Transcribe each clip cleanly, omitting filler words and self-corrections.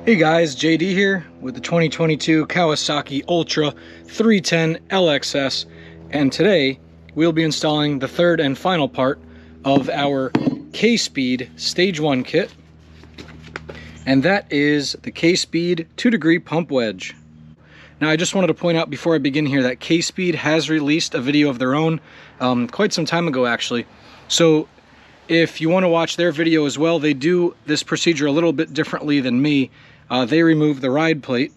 Hey guys, JD here with the 2022 Kawasaki Ultra 310 LXS, and today we'll be installing the third and final part of our KSPEED Stage 1 kit, and that is the KSPEED 2-degree pump wedge. Now I just wanted to point out before I begin here that KSPEED has released a video of their own quite some time ago actually, so if you want to watch their video as well, they do this procedure a little bit differently than me. They remove the ride plate,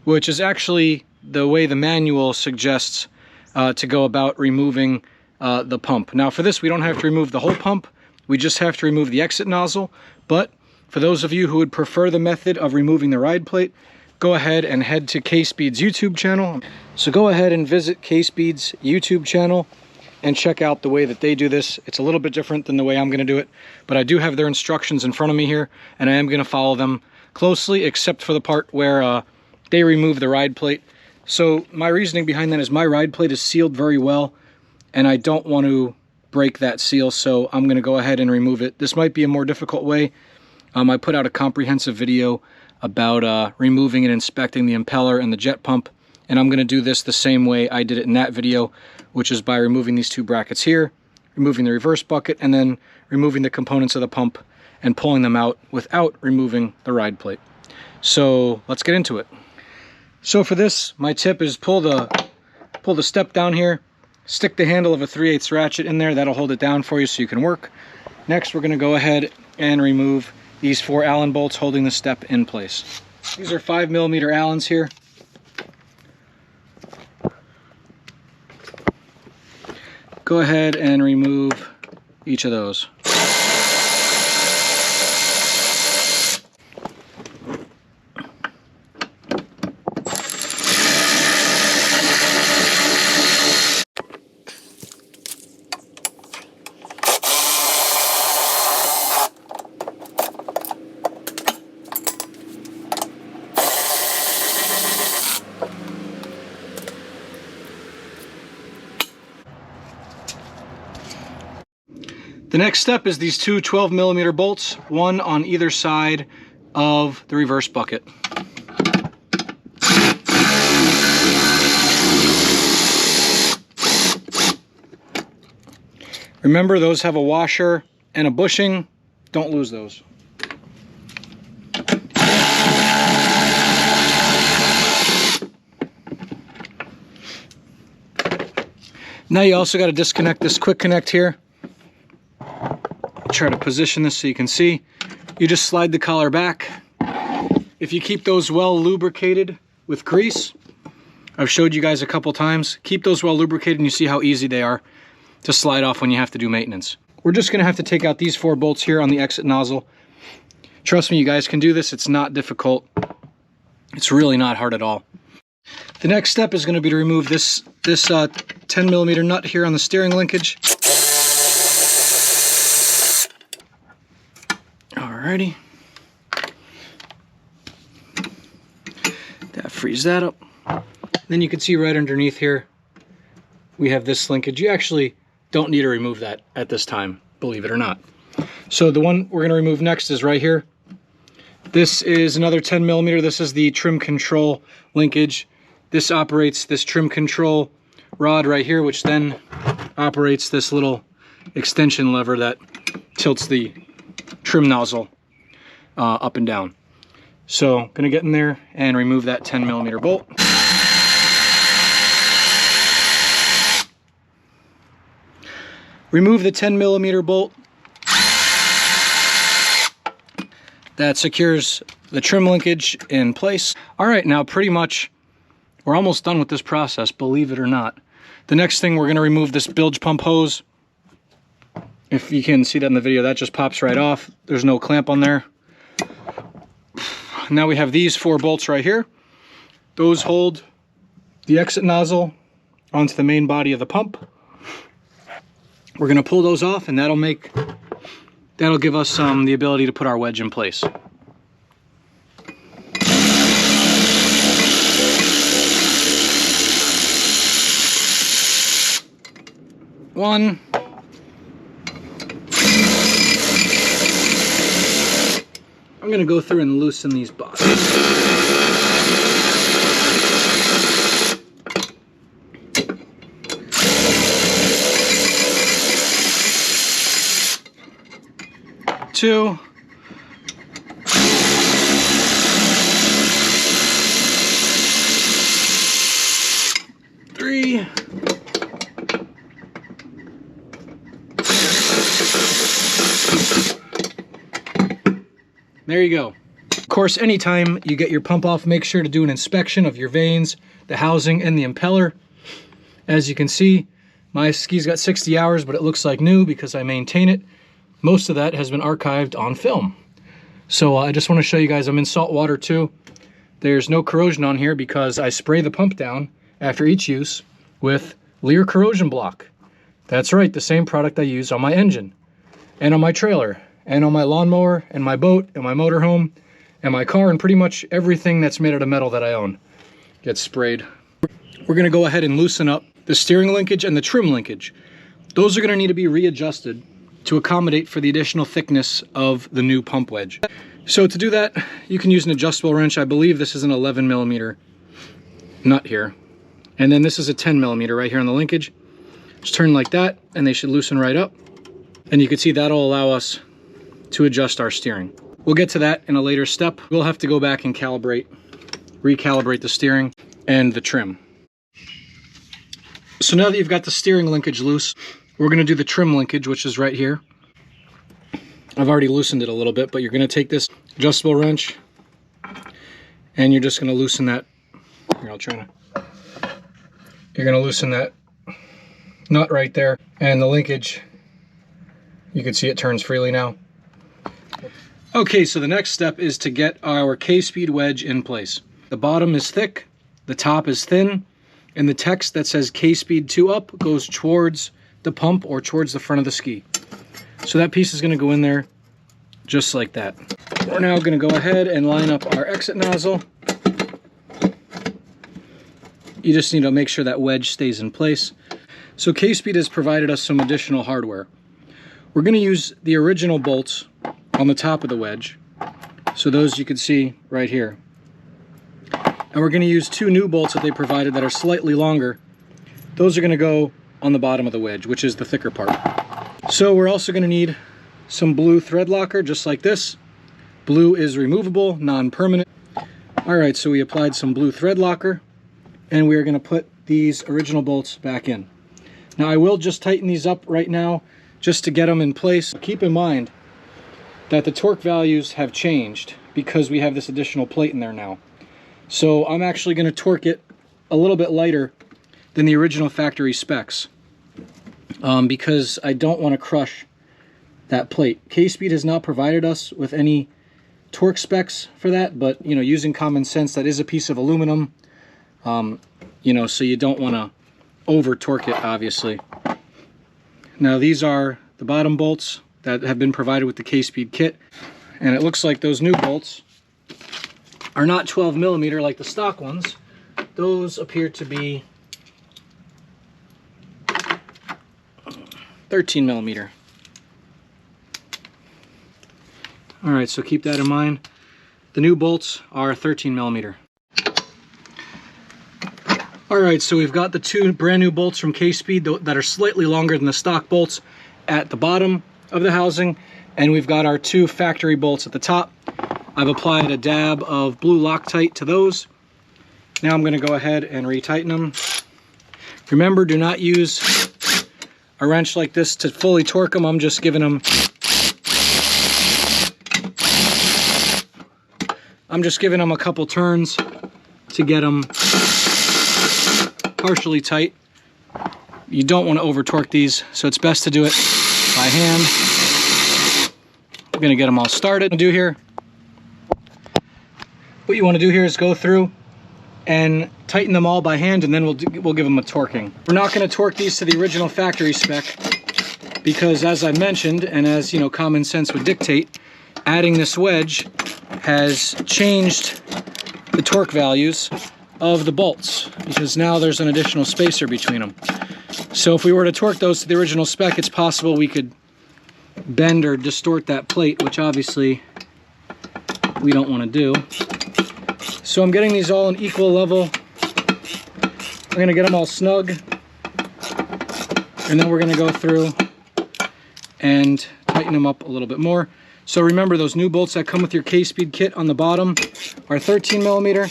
which is actually the way the manual suggests to go about removing the pump. Now for this, we don't have to remove the whole pump, we just have to remove the exit nozzle. But for those of you who would prefer the method of removing the ride plate, go ahead and head to KSPEED's YouTube channel. So go ahead and visit KSPEED's YouTube channel and check out the way that they do this. It's a little bit different than the way I'm going to do it, but I do have their instructions in front of me here, and I am going to follow them closely, except for the part where they remove the ride plate. So my reasoning behind that is my ride plate is sealed very well, and I don't want to break that seal, so I'm going to go ahead and remove it. This might be a more difficult way. I put out a comprehensive video about removing and inspecting the impeller and the jet pump, and I'm going to do this the same way I did it in that video, which is by removing these two brackets here, removing the reverse bucket, and then removing the components of the pump and pulling them out without removing the ride plate. So let's get into it. So for this, my tip is pull the step down here, stick the handle of a 3/8 ratchet in there. That'll hold it down for you so you can work. Next, we're going to go ahead and remove these 4 Allen bolts holding the step in place. These are 5mm Allens here. Go ahead and remove each of those. The next step is these two 12mm bolts, one on either side of the reverse bucket. Remember, those have a washer and a bushing. Don't lose those. Now you also got to disconnect this quick connect here. Try to position this so you can see. You just slide the collar back. If you keep those well lubricated with grease, I've showed you guys a couple times, keep those well lubricated and you see how easy they are to slide off when you have to do maintenance. We're just going to have to take out these 4 bolts here on the exit nozzle. Trust me, you guys can do this. It's not difficult. It's really not hard at all. The next step is going to be to remove this 10mm nut here on the steering linkage. Alrighty. That frees that up. Then you can see right underneath here, we have this linkage. You actually don't need to remove that at this time, believe it or not. So the one we're going to remove next is right here. This is another 10mm. This is the trim control linkage. This operates this trim control rod right here, which then operates this little extension lever that tilts the trim nozzle up and down. So I'm gonna get in there and remove that 10mm bolt. Remove the 10mm bolt that secures the trim linkage in place. All right, now pretty much we're almost done with this process, believe it or not. The next thing, we're gonna remove this bilge pump hose. If you can see that in the video, that just pops right off. There's no clamp on there. Now we have these 4 bolts right here. Those hold the exit nozzle onto the main body of the pump. We're going to pull those off, and that'll give us the ability to put our wedge in place. One. I'm gonna go through and loosen these boxes. Two. Three. There you go. Of course, anytime you get your pump off, make sure to do an inspection of your vanes, the housing, and the impeller. As you can see, my ski's got 60 hours, but it looks like new because I maintain it. Most of that has been archived on film. So I just want to show you guys I'm in salt water too. There's no corrosion on here because I spray the pump down after each use with Lear corrosion block. That's right, the same product I use on my engine and on my trailer and on my lawnmower and my boat and my motorhome and my car, and pretty much everything that's made out of metal that I own gets sprayed. We're gonna go ahead and loosen up the steering linkage and the trim linkage. Those are gonna need to be readjusted to accommodate for the additional thickness of the new pump wedge. So to do that, you can use an adjustable wrench. I believe this is an 11mm nut here. And then this is a 10mm right here on the linkage. Just turn like that and they should loosen right up. And you can see that'll allow us to adjust our steering. We'll get to that in a later step. We'll have to go back and recalibrate the steering and the trim. So now that you've got the steering linkage loose, we're going to do the trim linkage, which is right here. I've already loosened it a little bit, but you're going to take this adjustable wrench and you're just going to loosen that. Here, you're going to loosen that nut right there, and the linkage, you can see it turns freely now. Okay, so the next step is to get our KSPEED wedge in place. The bottom is thick, the top is thin, and the text that says KSPEED 2 up goes towards the pump or towards the front of the ski. So that piece is going to go in there just like that. We're now going to go ahead and line up our exit nozzle. You just need to make sure that wedge stays in place. So KSPEED has provided us some additional hardware. We're going to use the original bolts on the top of the wedge. So those you can see right here. And we're going to use two new bolts that they provided that are slightly longer. Those are going to go on the bottom of the wedge, which is the thicker part. So we're also going to need some blue thread locker, just like this. Blue is removable, non-permanent. All right, so we applied some blue thread locker, and we are going to put these original bolts back in. Now I will just tighten these up right now just to get them in place. Keep in mind that the torque values have changed because we have this additional plate in there now. So I'm actually going to torque it a little bit lighter than the original factory specs because I don't want to crush that plate. KSPEED has not provided us with any torque specs for that, but you know, using common sense, that is a piece of aluminum, you know, so you don't want to over torque it, obviously. Now these are the bottom bolts that have been provided with the KSPEED kit, and it looks like those new bolts are not 12mm like the stock ones. Those appear to be 13mm. All right, so keep that in mind. The new bolts are 13mm. All right, so we've got the two brand new bolts from KSPEED that are slightly longer than the stock bolts at the bottom of the housing, and we've got our two factory bolts at the top. I've applied a dab of blue Loctite to those. Now I'm going to go ahead and retighten them. Remember, do not use a wrench like this to fully torque them. I'm just giving them a couple turns to get them partially tight. You don't want to over torque these, so it's best to do it by hand. I'm going to get them all started. What you want to do here is go through and tighten them all by hand, and then we'll give them a torquing. We're not going to torque these to the original factory spec because, as I mentioned, and as you know, common sense would dictate, adding this wedge has changed the torque values of the bolts because now there's an additional spacer between them. So if we were to torque those to the original spec, it's possible we could bend or distort that plate, which obviously we don't want to do. So I'm getting these all an equal level. I'm going to get them all snug. And then we're going to go through and tighten them up a little bit more. So remember, those new bolts that come with your KSPEED kit on the bottom are 13 millimeter.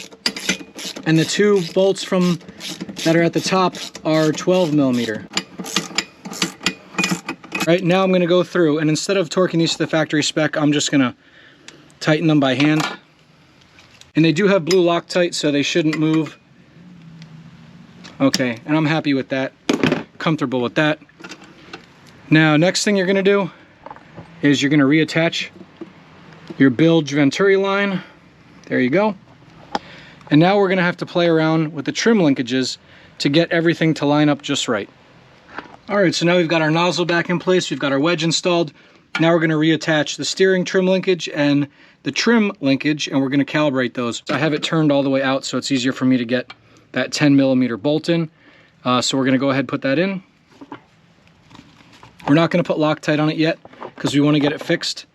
And the two bolts that are at the top are 12 millimeter. Right, now I'm going to go through, and instead of torquing these to the factory spec, I'm just going to tighten them by hand. And they do have blue Loctite, so they shouldn't move. Okay, and I'm happy with that. Comfortable with that. Now, next thing you're going to do is you're going to reattach your bilge venturi line. There you go. And now we're going to have to play around with the trim linkages to get everything to line up just right. All right, so now we've got our nozzle back in place. We've got our wedge installed. Now we're going to reattach the steering trim linkage and the trim linkage, and we're going to calibrate those. I have it turned all the way out so it's easier for me to get that 10 millimeter bolt in. So we're going to go ahead and put that in. We're not going to put Loctite on it yet because we want to get it fixed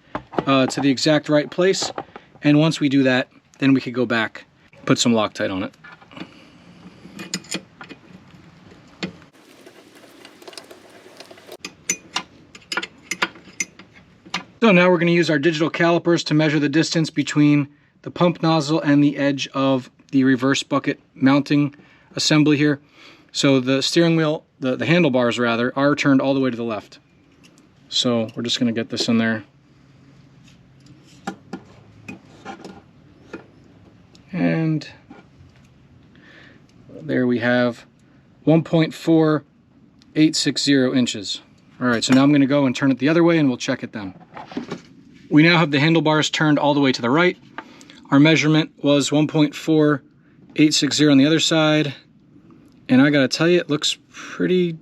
to the exact right place. And once we do that, then we could go back, put some Loctite on it. So now we're going to use our digital calipers to measure the distance between the pump nozzle and the edge of the reverse bucket mounting assembly here. So the steering wheel, the handlebars rather, are turned all the way to the left. So we're just going to get this in there. And there we have 1.4860 inches. All right, so now I'm going to go and turn it the other way and we'll check it then. We now have the handlebars turned all the way to the right. Our measurement was 1.4860 on the other side. And I gotta tell you, it looks pretty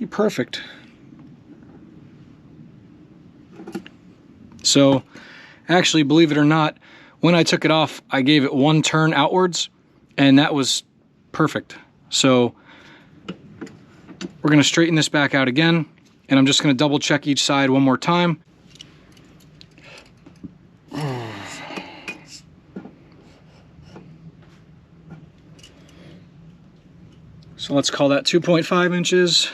perfect. So, actually, believe it or not, when I took it off, I gave it one turn outwards, and that was perfect. So, we're gonna straighten this back out again, and I'm just gonna double check each side one more time. So let's call that 2.5 inches.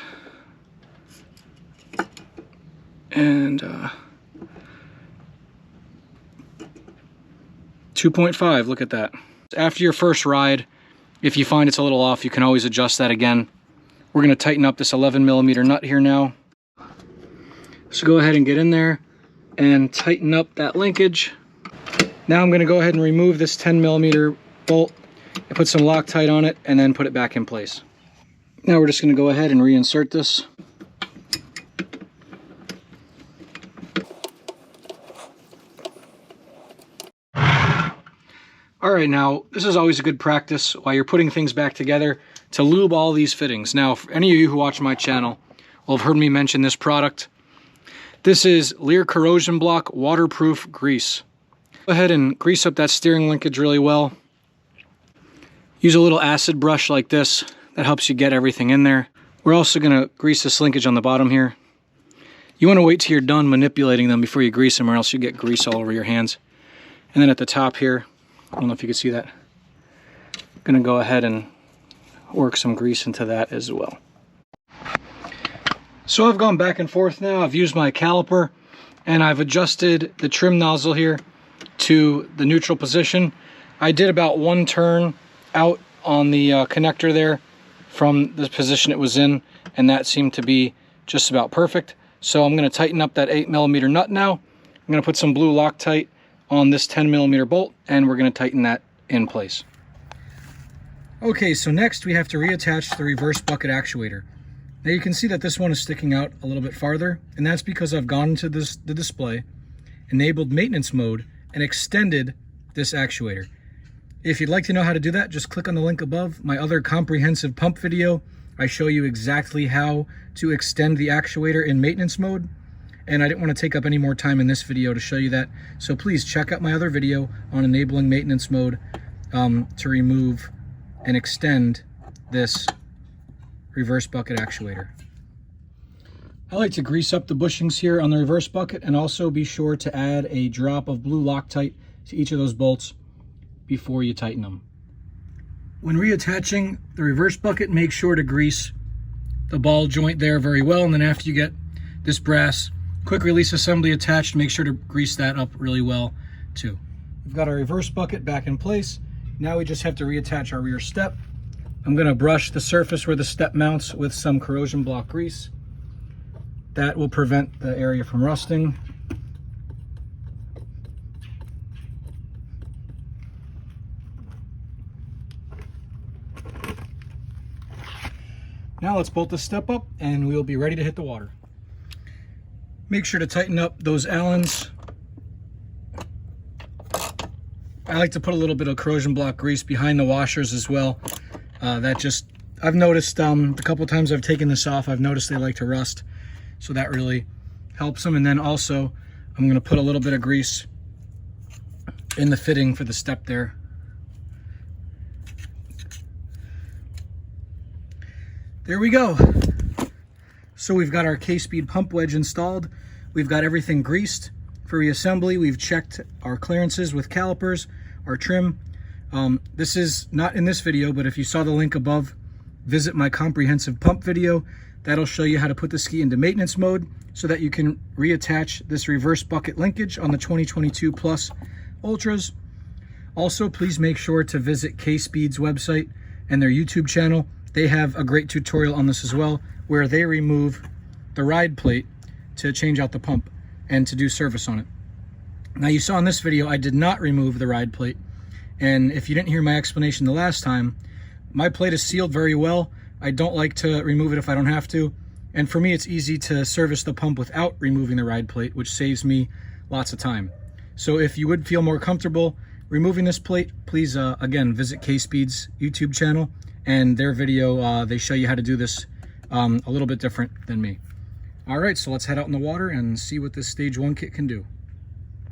And 2.5, look at that. After your first ride, if you find it's a little off, you can always adjust that again. We're going to tighten up this 11 millimeter nut here now. So go ahead and get in there and tighten up that linkage. Now I'm going to go ahead and remove this 10 millimeter bolt and put some Loctite on it and then put it back in place. Now we're just going to go ahead and reinsert this. Alright, now this is always a good practice while you're putting things back together to lube all these fittings. Now, for any of you who watch my channel will have heard me mention this product. This is Lear Corrosion Block Waterproof Grease. Go ahead and grease up that steering linkage really well. Use a little acid brush like this. That helps you get everything in there. We're also going to grease this linkage on the bottom here. You want to wait till you're done manipulating them before you grease them, or else you get grease all over your hands. And then at the top here, I don't know if you can see that, I'm going to go ahead and work some grease into that as well. So I've gone back and forth now. I've used my caliper and I've adjusted the trim nozzle here to the neutral position. I did about one turn out on the connector there from the position it was in, and that seemed to be just about perfect. So I'm going to tighten up that 8 millimeter nut now. I'm going to put some blue Loctite on this 10 millimeter bolt, and we're going to tighten that in place. Okay, so next we have to reattach the reverse bucket actuator. Now you can see that this one is sticking out a little bit farther, and that's because I've gone into the display, enabled maintenance mode, and extended this actuator. If you'd like to know how to do that, just click on the link above. My other comprehensive pump video, I show you exactly how to extend the actuator in maintenance mode. And I didn't want to take up any more time in this video to show you that. So please check out my other video on enabling maintenance mode to remove and extend this reverse bucket actuator. I like to grease up the bushings here on the reverse bucket, and also be sure to add a drop of blue Loctite to each of those bolts before you tighten them. When reattaching the reverse bucket, make sure to grease the ball joint there very well, and then after you get this brass quick release assembly attached, make sure to grease that up really well too. We've got our reverse bucket back in place. Now we just have to reattach our rear step. I'm going to brush the surface where the step mounts with some corrosion block grease. That will prevent the area from rusting. Now let's bolt this step up and we'll be ready to hit the water. Make sure to tighten up those Allens. I like to put a little bit of corrosion block grease behind the washers as well. I've noticed a couple times I've taken this off, I've noticed they like to rust. So that really helps them. And then also I'm going to put a little bit of grease in the fitting for the step there. There we go. So we've got our KSPEED pump wedge installed. We've got everything greased for reassembly. We've checked our clearances with calipers, our trim. This is not in this video, but if you saw the link above, visit my comprehensive pump video. That'll show you how to put the ski into maintenance mode so that you can reattach this reverse bucket linkage on the 2022 Plus Ultras. Also, please make sure to visit KSPEED's website and their YouTube channel. They have a great tutorial on this as well, where they remove the ride plate to change out the pump and to do service on it. Now, you saw in this video, I did not remove the ride plate. And if you didn't hear my explanation the last time, my plate is sealed very well. I don't like to remove it if I don't have to. And for me, it's easy to service the pump without removing the ride plate, which saves me lots of time. So if you would feel more comfortable removing this plate, please, again, visit KSPEED's YouTube channel and their video. They show you how to do this a little bit different than me. All right, so let's head out in the water and see what this stage 1 kit can do.